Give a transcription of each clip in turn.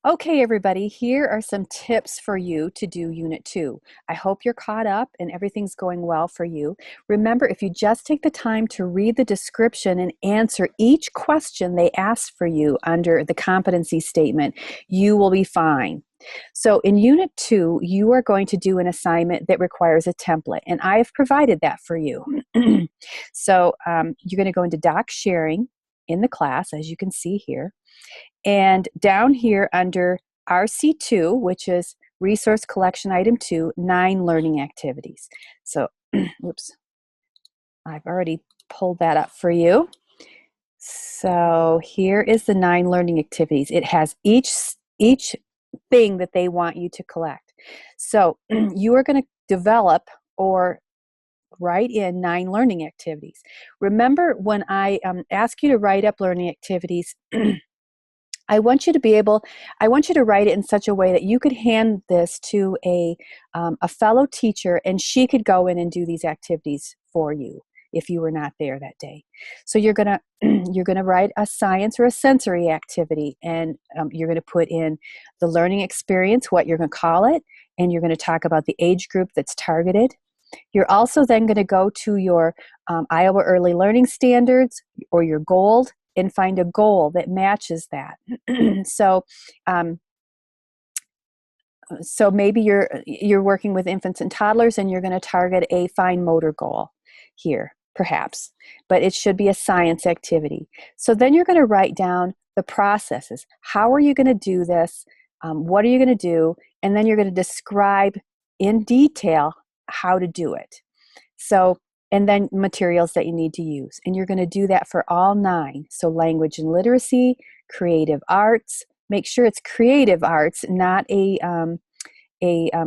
Okay, everybody, here are some tips for you to do Unit 2. I hope you're caught up and everything's going well for you. Remember, if you just take the time to read the description and answer each question they asked for you under the competency statement, you will be fine. So in Unit 2, you are going to do an assignment that requires a template, and I have provided that for you. So you're going to go into doc sharing in the class, as you can see here. And down here under RC2, which is Resource Collection Item 2, 9 learning activities. So, oops, I've already pulled that up for you. So here is the 9 learning activities. It has each thing that they want you to collect. So you are going to develop or write in 9 learning activities. Remember when I ask you to write up learning activities, I want you to write it in such a way that you could hand this to a fellow teacher and she could go in and do these activities for you if you were not there that day. So you're gonna write a science or a sensory activity, and you're gonna put in the learning experience, what you're gonna call it, and you're gonna talk about the age group that's targeted. You're also then gonna go to your Iowa Early Learning Standards or your GOLD and find a goal that matches that. So, so maybe you're working with infants and toddlers, and you're going to target a fine motor goal here, perhaps, but it should be a science activity. So then you're going to write down the processes. How are you going to do this? What are you going to do? And then you're going to describe in detail how to do it. So, and then materials that you need to use. And you're going to do that for all 9. So language and literacy, creative arts. Make sure it's creative arts, not a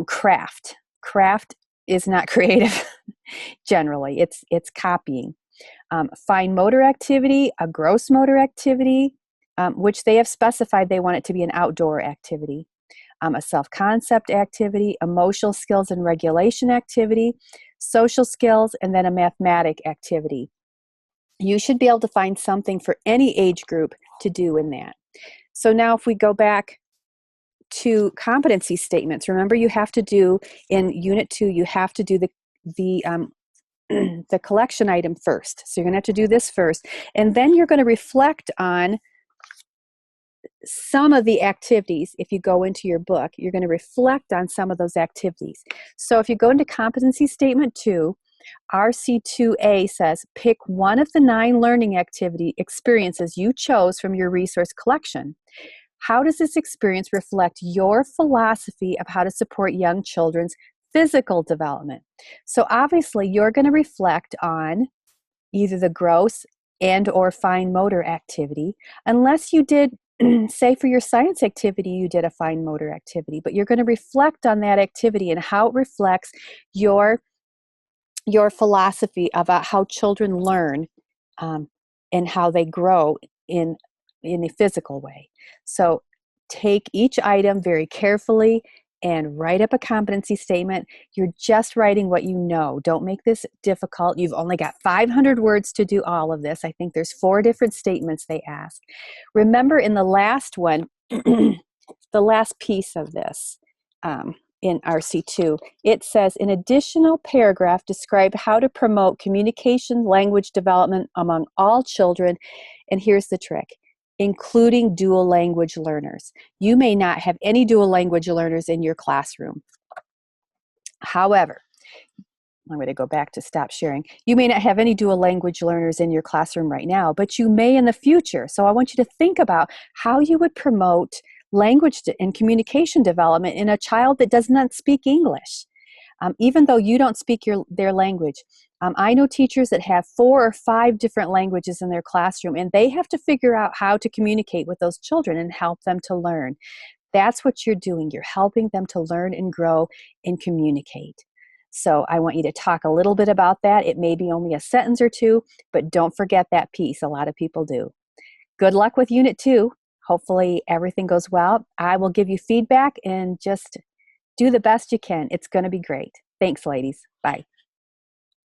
craft. Craft is not creative generally. It's copying. Fine motor activity, a gross motor activity, which they have specified they want it to be an outdoor activity. A self-concept activity, emotional skills and regulation activity, social skills, and then a mathematic activity. You should be able to find something for any age group to do in that. So now if we go back to competency statements, remember you have to do, in Unit 2, you have to do the collection item first. So you're going to have to do this first, and then you're going to reflect on some of the activities. If you go into your book, you're going to reflect on some of those activities. So if you go into competency statement 2, RC2A says, pick one of the 9 learning activity experiences you chose from your resource collection. How does this experience reflect your philosophy of how to support young children's physical development? So obviously you're going to reflect on either the gross and or fine motor activity, unless you did say for your science activity, you did a fine motor activity, but you're going to reflect on that activity and how it reflects your philosophy about how children learn and how they grow in a physical way. So take each item very carefully and write up a competency statement. You're just writing what you know. Don't make this difficult. You've only got 500 words to do all of this. I think there's 4 different statements they ask. Remember in the last one, the last piece of this in RC2, it says, an additional paragraph describe how to promote communication language development among all children. And here's the trick, including dual language learners. You may not have any dual language learners in your classroom. However, I'm going to go back to stop sharing. You may not have any dual language learners in your classroom right now, but you may in the future. So I want you to think about how you would promote language and communication development in a child that does not speak English. Even though you don't speak their language. I know teachers that have 4 or 5 different languages in their classroom, and they have to figure out how to communicate with those children and help them to learn. That's what you're doing. You're helping them to learn and grow and communicate. So I want you to talk a little bit about that. It may be only a sentence or 2, but don't forget that piece. A lot of people do. Good luck with Unit 2. Hopefully everything goes well. I will give you feedback and just do the best you can. It's going to be great. Thanks, ladies. Bye.